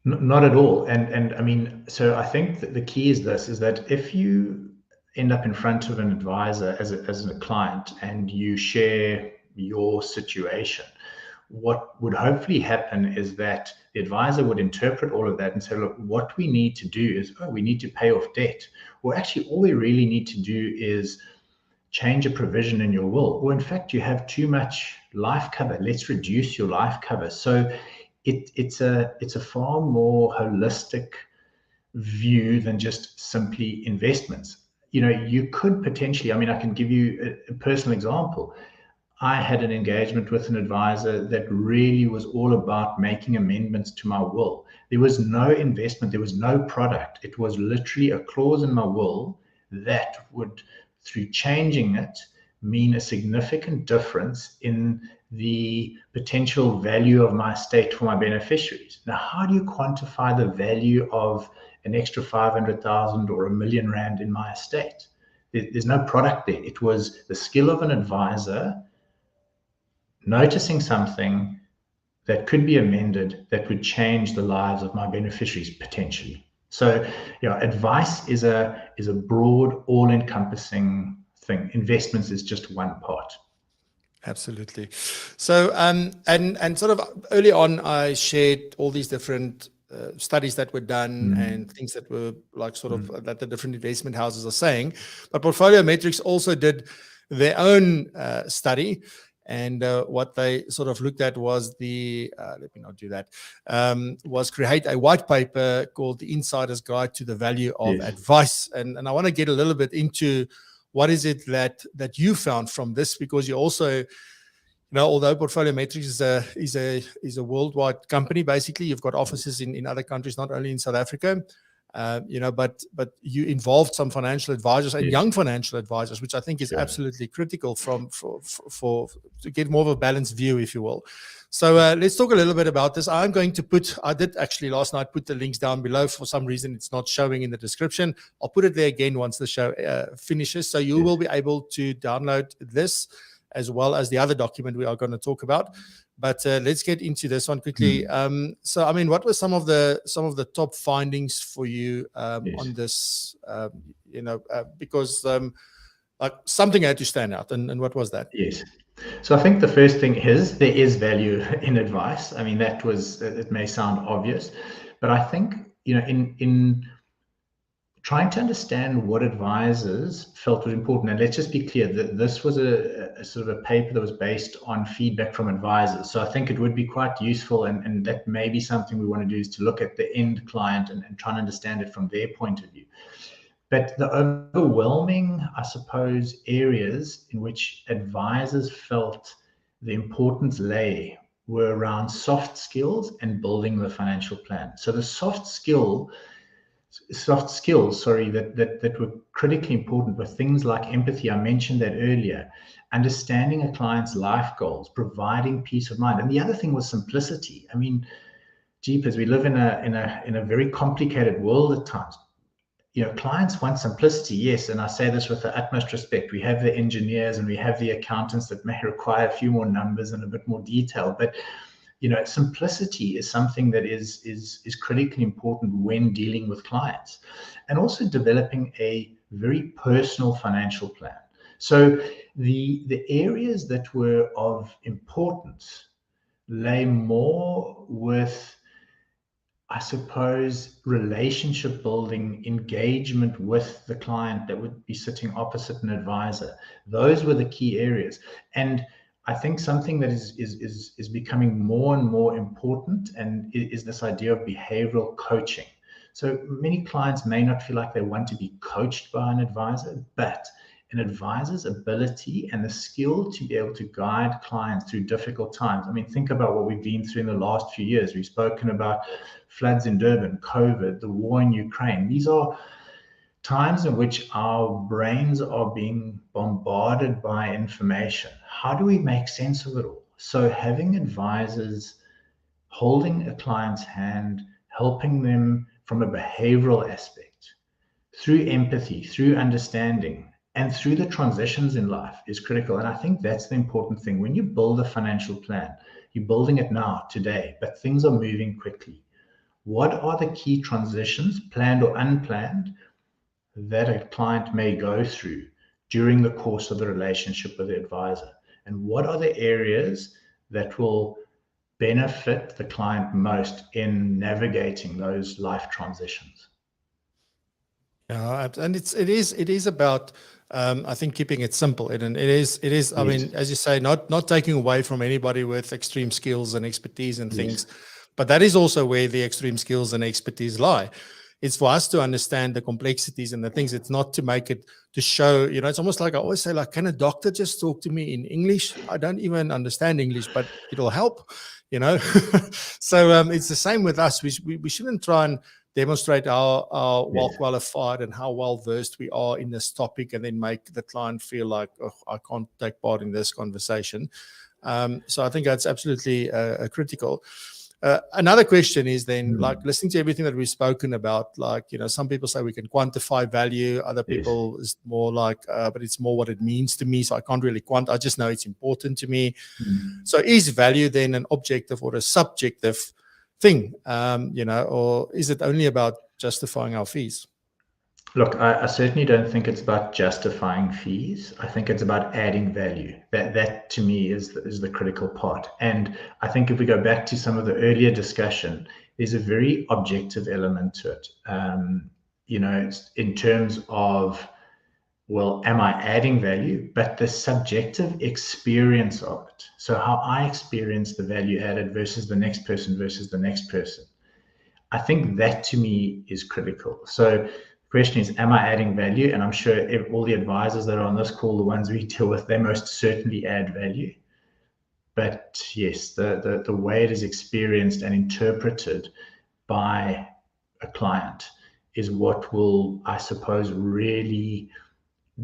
Not at all. And I mean, so I think that the key is that if you end up in front of an advisor as a client and you share your situation, what would hopefully happen is that the advisor would interpret all of that and say, look, what we need to do is, we need to pay off debt. Or actually, all we really need to do is change a provision in your will. Or in fact, you have too much life cover. Let's reduce your life cover. So it's a far more holistic view than just simply investments. You could potentially, I can give you a personal example. I had an engagement with an advisor that really was all about making amendments to my will. There was no investment, there was no product. It was literally a clause in my will that would, through changing it, mean a significant difference in the potential value of my estate for my beneficiaries. Now, how do you quantify the value of an extra 500,000 or R1 million in my estate? There's no product there. It was the skill of an advisor noticing something that could be amended that would change the lives of my beneficiaries potentially. So, advice is a broad, all-encompassing thing. Investments is just one part. Absolutely. So, and sort of early on, I shared all these different studies that were done and things that were like sort of that the different investment houses are saying. But Portfoliometrix also did their own study. And what they sort of looked at was let me not do that, was create a white paper called The Insider's Guide to the Value of Advice. And I want to get a little bit into what is it that you found from this, because you also, although Portfoliometrix is a worldwide company, basically, you've got offices in other countries, not only in South Africa. But you involved some financial advisors and young financial advisors, which I think is absolutely critical for to get more of a balanced view, if you will. So let's talk a little bit about this. I did actually last night put the links down below. For some reason, it's not showing in the description. I'll put it there again once the show finishes. So you will be able to download this as well as the other document we are going to talk about. But let's get into this one quickly. So, I mean, what were some of the top findings for you on this? Because like something had to stand out, and what was that? Yes. So I think the first thing is there is value in advice. I mean, it may sound obvious, but I think in trying to understand what advisors felt was important. And let's just be clear that this was a sort of a paper that was based on feedback from advisors. So I think it would be quite useful, and that may be something we want to do, is to look at the end client and try and understand it from their point of view. But the overwhelming, I suppose, areas in which advisors felt the importance lay were around soft skills and building the financial plan. So the soft skills, that were critically important were things like empathy. I mentioned that earlier. Understanding a client's life goals, providing peace of mind. And the other thing was simplicity. I mean, jeepers, we live in a very complicated world at times. Clients want simplicity, yes, and I say this with the utmost respect. We have the engineers and we have the accountants that may require a few more numbers and a bit more detail, but simplicity is something that is critically important when dealing with clients, and also developing a very personal financial plan. So the areas that were of importance lay more with, I suppose, relationship building, engagement with the client that would be sitting opposite an advisor. Those were the key areas. And I think something that is becoming more and more important and is this idea of behavioral coaching. So many clients may not feel like they want to be coached by an advisor, but an advisor's ability and the skill to be able to guide clients through difficult times. I mean, think about what we've been through in the last few years. We've spoken about floods in Durban, COVID, the war in Ukraine. These are times in which our brains are being bombarded by information. How do we make sense of it all? So having advisors holding a client's hand, helping them from a behavioral aspect, through empathy, through understanding, and through the transitions in life is critical. And I think that's the important thing. When you build a financial plan, you're building it now, today, but things are moving quickly. What are the key transitions, planned or unplanned, that a client may go through during the course of the relationship with the advisor? And what are the areas that will benefit the client most in navigating those life transitions? Yeah, and it is about I think keeping it simple. And it is. Yes. I mean, as you say, not taking away from anybody with extreme skills and expertise and things, but that is also where the extreme skills and expertise lie. It's for us to understand the complexities and the things. It's not to make it to show, it's almost like I always say, like, can a doctor just talk to me in English? I don't even understand English, but it'll help, So it's the same with us. We shouldn't try and demonstrate how well qualified and how well versed we are in this topic and then make the client feel like, oh, I can't take part in this conversation. So I think that's absolutely critical. Another question is then, like, listening to everything that we've spoken about, like, some people say we can quantify value. Other people is more like, but it's more what it means to me. So I can't really I just know it's important to me. So is value then an objective or a subjective thing, or is it only about justifying our fees? Look, I certainly don't think it's about justifying fees. I think it's about adding value. That to me is the critical part. And I think if we go back to some of the earlier discussion, there's a very objective element to it. In terms of, well, am I adding value? But the subjective experience of it. So how I experience the value added versus the next person versus the next person. I think that to me is critical. So the question is, am I adding value? And I'm sure all the advisors that are on this call, the ones we deal with, they most certainly add value. But yes, the way it is experienced and interpreted by a client is what will, I suppose, really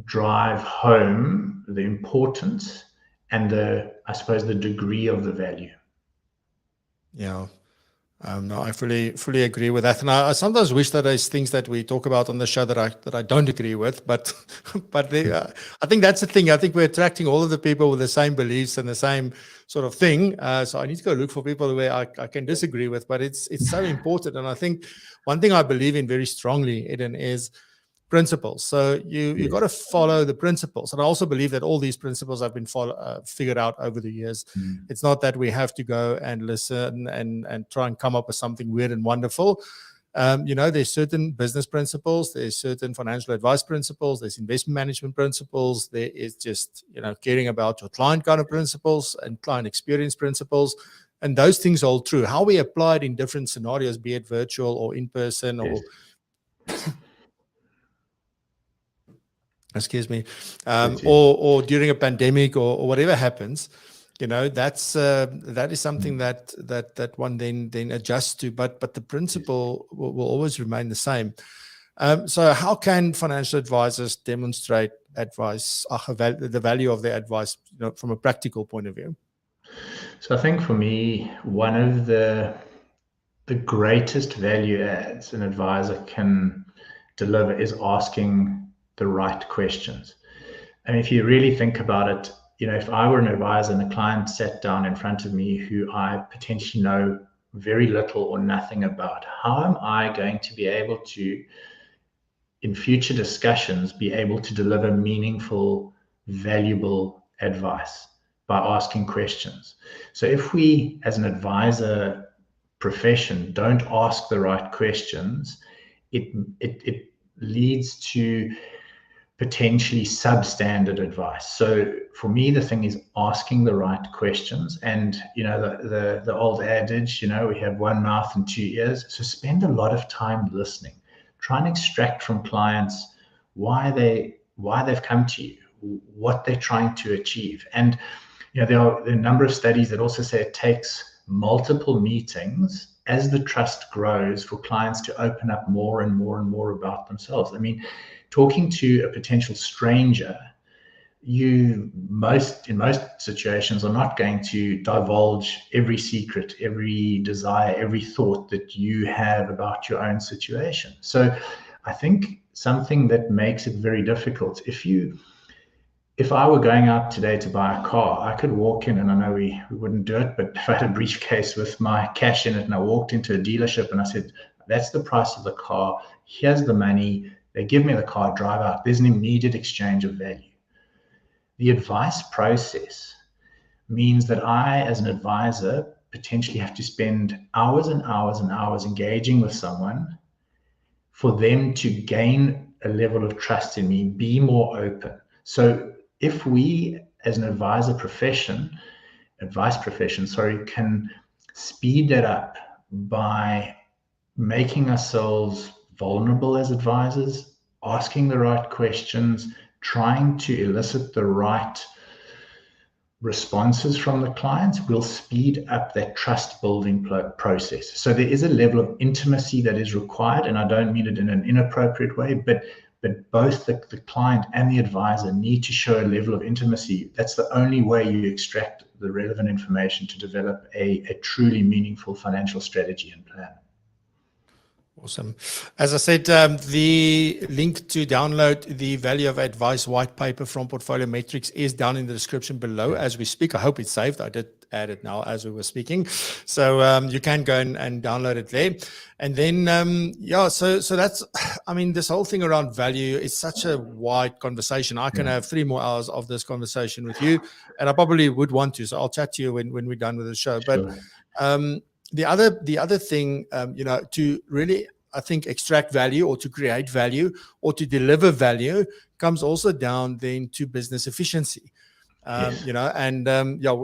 drive home the importance and the degree of the value. Yeah. No, I fully agree with that, and I sometimes wish that there's things that we talk about on the show that I don't agree with, but I think that's the thing. I think we're attracting all of the people with the same beliefs and the same sort of thing. So I need to go look for people where I can disagree with, but it's so important. And I think one thing I believe in very strongly, Edden, is principles. So you got to follow the principles, and I also believe that all these principles have been figured out over the years. It's not that we have to go and listen and try and come up with something weird and wonderful. There's certain business principles, there's certain financial advice principles, there's investment management principles, there is just caring about your client kind of principles and client experience principles. And those things hold true. How we apply it in different scenarios, be it virtual or in person or excuse me, or during a pandemic or whatever happens, that is something that one then adjusts to, but the principle will always remain the same. So how can financial advisors demonstrate advice, the value of their advice, from a practical point of view? So I think for me, one of the greatest value adds an advisor can deliver is asking the right questions. And if you really think about it, if I were an advisor and a client sat down in front of me who I potentially know very little or nothing about, how am I going to be able to, in future discussions, be able to deliver meaningful, valuable advice by asking questions? So if we, as an advisor profession, don't ask the right questions, it leads to potentially substandard advice. So for me, the thing is asking the right questions. And the old adage, we have one mouth and two ears. So spend a lot of time listening. Try and extract from clients why they've come to you, what they're trying to achieve. And there are a number of studies that also say it takes multiple meetings as the trust grows for clients to open up more and more and more about themselves. I mean, talking to a potential stranger, in most situations are not going to divulge every secret, every desire, every thought that you have about your own situation. So I think something that makes it very difficult, if I were going out today to buy a car, I could walk in, and I know we wouldn't do it, but if I had a briefcase with my cash in it and I walked into a dealership and I said, that's the price of the car, here's the money, they give me the car, drive out, there's an immediate exchange of value. The advice process means that I, as an advisor, potentially have to spend hours and hours and hours engaging with someone for them to gain a level of trust in me, be more open. So if we, as an advice profession, can speed that up by making ourselves vulnerable as advisors, asking the right questions, trying to elicit the right responses from the clients, will speed up that trust building process. So there is a level of intimacy that is required, and I don't mean it in an inappropriate way, but both the client and the advisor need to show a level of intimacy. That's the only way you extract the relevant information to develop a truly meaningful financial strategy and plan. Awesome. As I said, the link to download the Value of Advice white paper from Portfoliometrix is down in the description below as we speak. I hope it's saved. I did added now as we were speaking. So you can go and download it there. And then, yeah, so that's, I mean, this whole thing around value is such a wide conversation. I can have 3 more hours of this conversation with you, and I probably would want to. So I'll chat to you when we're done with the show. But the other thing, you know, to really, I think, extract value or to create value or to deliver value comes also down then to business efficiency. You know, and yeah,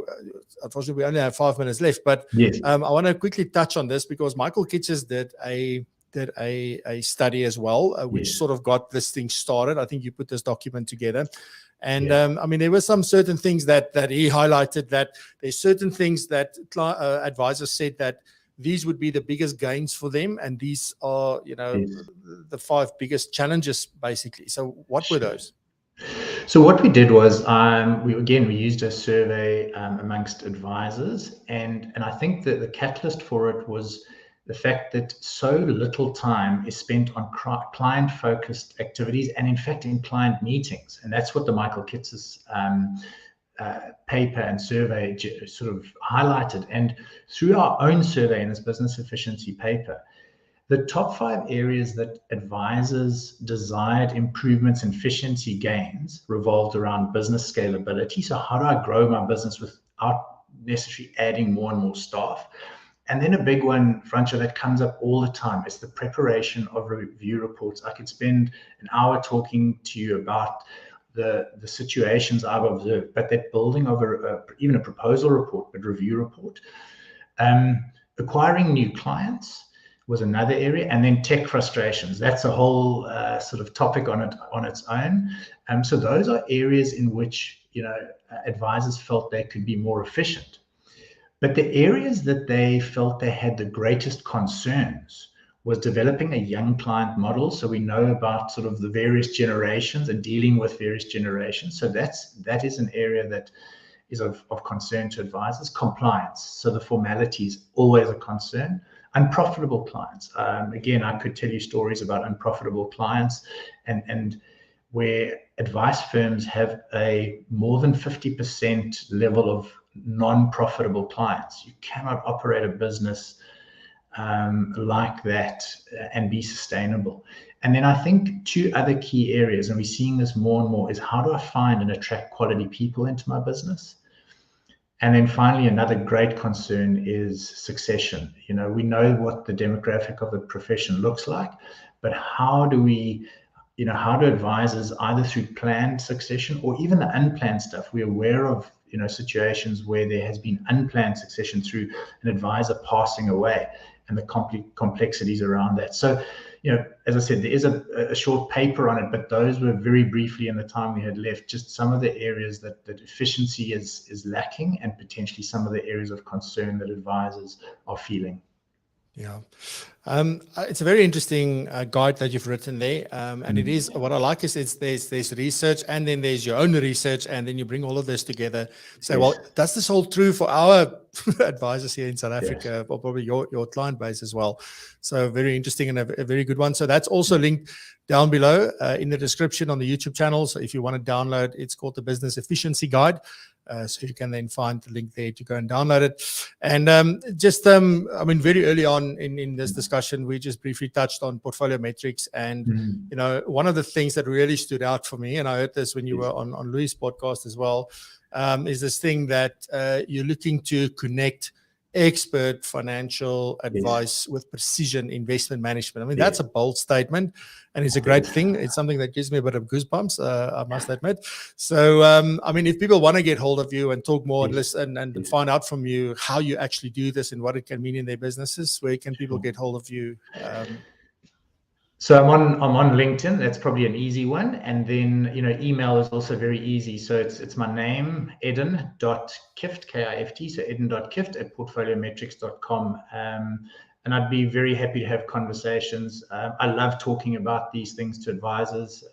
unfortunately we only have 5 minutes left, but I want to quickly touch on this because Michael Kitches did a study as well, which sort of got this thing started. I think you put this document together. And I mean, there were some certain things that he highlighted, that there's certain things that advisors said that these would be the biggest gains for them. And these are, you know, the 5 biggest challenges, basically. So what were those? So what we did was we used a survey amongst advisors, and I think that the catalyst for it was the fact that so little time is spent on client-focused activities, and in fact in client meetings, and that's what the Michael Kitces paper and survey sort of highlighted. And through our own survey in this business efficiency paper, the top 5 areas that advisors desired improvements and efficiency gains revolved around business scalability. So how do I grow my business without necessarily adding more and more staff? And then a big one, Francois, that comes up all the time is the preparation of review reports. I could spend an hour talking to you about the situations I've observed, but that building of even a proposal report, but review report. Acquiring new clients was another area, and then tech frustrations. That's a whole sort of topic on its own. So those are areas in which, you know, advisors felt they could be more efficient. But the areas that they felt they had the greatest concerns was developing a young client model. So we know about sort of the various generations and dealing with various generations. So that is an area that is of concern to advisors. Compliance. So the formalities, always a concern. Unprofitable clients. Again, I could tell you stories about unprofitable clients and where advice firms have a more than 50% level of non-profitable clients. You cannot operate a business like that and be sustainable. And then I think 2 other key areas, and we're seeing this more and more, is how do I find and attract quality people into my business? And then finally, another great concern is succession. You know, we know what the demographic of the profession looks like, but how do advisors, either through planned succession or even the unplanned stuff, we're aware of, you know, situations where there has been unplanned succession through an advisor passing away and the complexities around that. So, you know, as I said, there is a short paper on it, but those were very briefly in the time we had left, just some of the areas that efficiency is lacking, and potentially some of the areas of concern that advisors are feeling. Yeah, it's a very interesting guide that you've written there, and it is, what I like is there's research, and then there's your own research, and then you bring all of this together. So, well, does this hold true for our advisors here in South Africa, or probably your client base as well? So very interesting and a very good one. So that's also linked down below in the description on the YouTube channel. So if you want to download, it's called the Business Efficiency Guide. So you can then find the link there to go and download it. And I mean, very early on in this discussion, we just briefly touched on Portfoliometrix. And, you know, one of the things that really stood out for me, and I heard this when you were on Louis' podcast as well, is this thing that you're looking to connect expert financial advice with precision investment management. I mean, that's a bold statement, and it's a great thing. It's something that gives me a bit of goosebumps, I must admit. So, I mean, if people want to get hold of you and talk more and listen and find out from you how you actually do this and what it can mean in their businesses, where can people get hold of you? So I'm on LinkedIn. That's probably an easy one. And then, you know, email is also very easy. So it's my name, Edden.Kift, K-I-F-T. So Edden.Kift@portfoliometrix.com. And I'd be very happy to have conversations. I love talking about these things to advisors.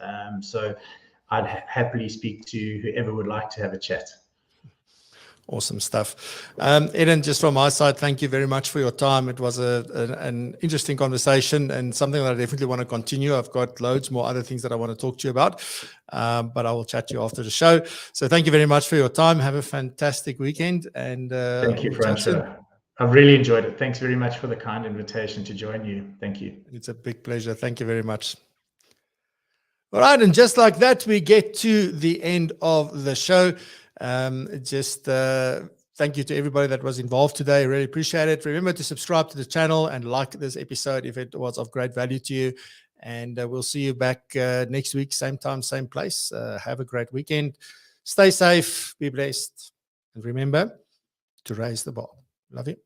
So I'd happily speak to whoever would like to have a chat. Awesome stuff. Edden, just from my side, thank you very much for your time. It was an interesting conversation and something that I definitely want to continue. I've got loads more other things that I want to talk to you about, but I will chat to you after the show. So thank you very much for your time. Have a fantastic weekend. And thank you, we'll chat soon. Francois. I've really enjoyed it. Thanks very much for the kind invitation to join you. Thank you. It's a big pleasure. Thank you very much. All right, and just like that, we get to the end of the show. Thank you to everybody that was involved today. Really appreciate it. Remember to subscribe to the channel and like this episode if it was of great value to you. And we'll see you back next week, same time, same place. Have a great weekend. Stay safe, be blessed, and remember to raise the bar. Love you.